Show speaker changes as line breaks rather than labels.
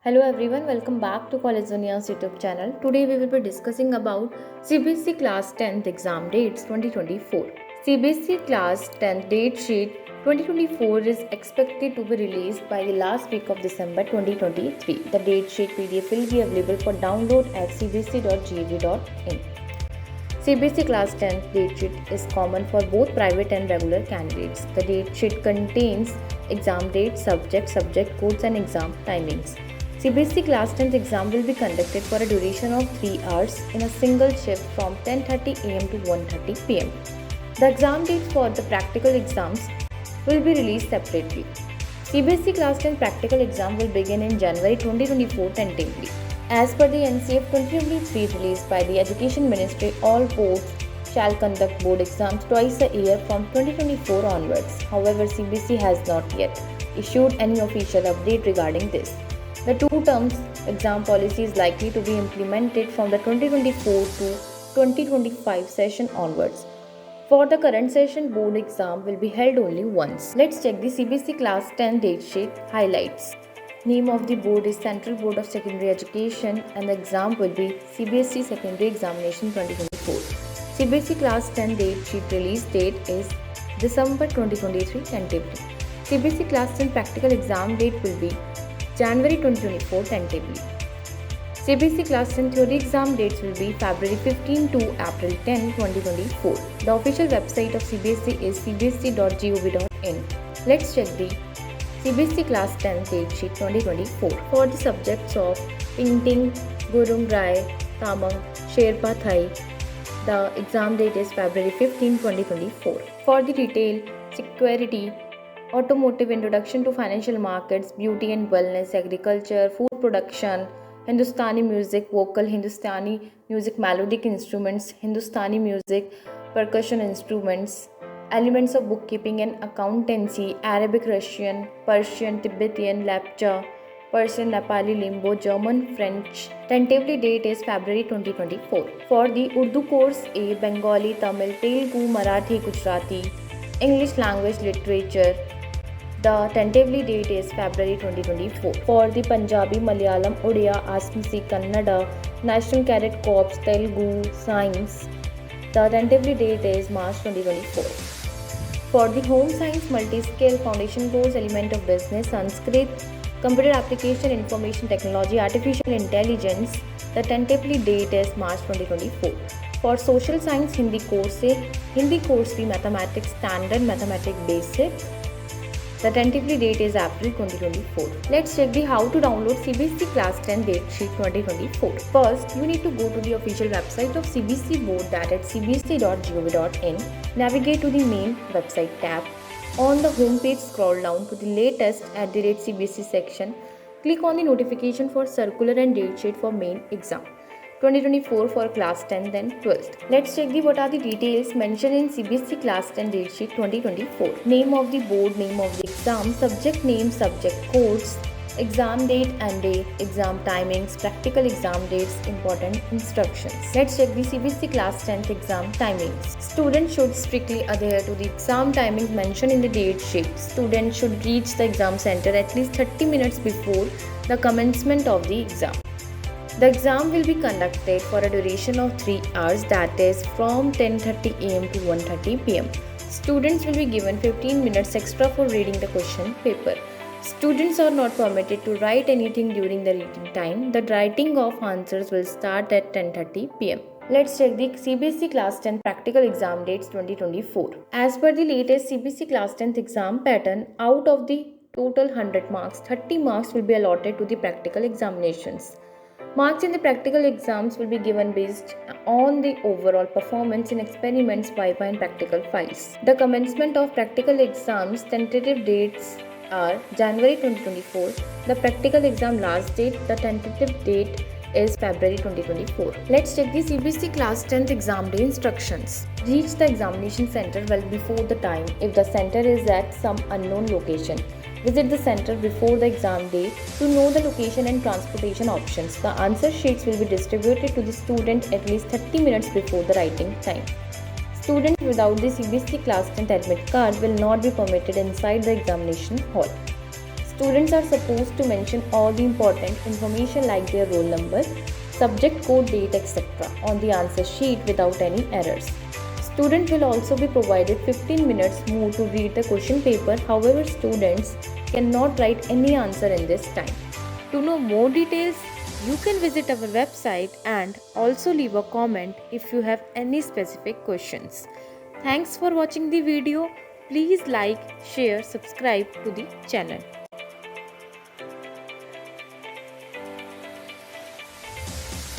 Hello everyone, welcome back to College Zonia's YouTube channel. Today we will be discussing about CBSE Class 10th exam dates 2024. CBSE Class 10th date sheet 2024 is expected to be released by the last week of December 2023. The date sheet PDF will be available for download at cbse.gov.in. CBSE Class 10th date sheet is common for both private and regular candidates. The date sheet contains exam date, subject codes and exam timings. CBSE Class 10th exam will be conducted for a duration of 3 hours in a single shift from 10:30 am to 1:30 pm. The exam dates for the practical exams will be released separately. CBSE Class 10 practical exam will begin in January 2024 tentatively. As per the NCF 2023 released by the Education Ministry, all boards shall conduct board exams twice a year from 2024 onwards. However, CBSE has not yet issued any official update regarding this. The two terms exam policy is likely to be implemented from the 2024 to 2025 session onwards. For the current session, board exam will be held only once. Let's check the CBSE Class 10 date sheet highlights. Name of the board is Central Board of Secondary Education and the exam will be CBSE Secondary Examination 2024. CBSE Class 10 date sheet release date is December 2023 tentatively. CBSE Class 10 practical exam date will be January 2024 tentatively. CBSE Class 10 theory exam dates will be February 15 to April 10, 2024. The official website of CBSE is cbse.gov.in. Let's check the CBSE Class 10 date sheet 2024. For the subjects of Painting, Gurung Rai, Tamang, Sherpa Thai, the exam date is February 15, 2024. For the Retail, Security, Automotive, Introduction to Financial Markets, Beauty and Wellness, Agriculture, Food Production, Hindustani Music, Vocal, Hindustani Music, Melodic Instruments, Hindustani Music, Percussion Instruments, Elements of Bookkeeping and Accountancy, Arabic, Russian, Persian, Tibetan, Lapcha, Persian, Nepali, Limbo, German, French. Tentatively date is February 2024. For the Urdu course A, Bengali, Tamil, Telugu, Marathi, Gujarati, English Language Literature, the tentatively date is February 2024. For the Punjabi, Malayalam, Odia, Assamese, Kannada, National Cadet Corps, Telugu, Science, the tentatively date is March 2024. For the Home Science Multi-Skill Foundation course, Element of Business, Sanskrit, Computer Application, Information Technology, Artificial Intelligence, the tentatively date is March 2024. For Social Science Hindi course से Hindi course भी Mathematics Standard, Mathematics Basic, the tentatively date is April 2024. Let's check the how to download CBSE Class 10 date sheet 2024. First, you need to go to the official website of CBSE board, that at cbse.gov.in. Navigate to the main website tab. On the home page, scroll down to the latest @CBSE section. Click on the notification for circular and date sheet for main exam 2024 for class 10 then 12th. Let's check what are the details mentioned in CBSE Class 10 date sheet 2024. Name of the board, name of the exam, subject name, subject codes, exam date and date, exam timings, practical exam dates, important instructions. Let's check the CBSE Class 10th exam timings. Students should strictly adhere to the exam timings mentioned in the date sheet. Students should reach the exam center at least 30 minutes before the commencement of the exam. The exam will be conducted for a duration of 3 hours, that is from 10:30 am to 1:30 pm. Students will be given 15 minutes extra for reading the question paper. Students are not permitted to write anything during the reading time. The writing of answers will start at 10:30 pm. Let's check the CBSE Class 10 practical exam dates 2024. As per the latest CBSE Class 10th exam pattern, out of the total 100 marks, 30 marks will be allotted to the practical examinations. Marks in the practical exams will be given based on the overall performance in experiments, viva and practical files. The commencement of practical exams tentative dates are January 2024. The practical exam last date, the tentative date is February 2024. Let's check the CBSE Class 10th exam day instructions. Reach the examination center well before the time if the center is at some unknown location. Visit the center before the exam day to know the location and transportation options. The answer sheets will be distributed to the student at least 30 minutes before the writing time. Students without the CBSE Class 10 admit card will not be permitted inside the examination hall. Students are supposed to mention all the important information like their roll number, subject code, date, etc. on the answer sheet without any errors. Student will also be provided 15 minutes more to read the question paper. However, students cannot write any answer in this time. To know more details, you can visit our website and also leave a comment if you have any specific questions. Thanks for watching the video. Please like, share, subscribe to the channel.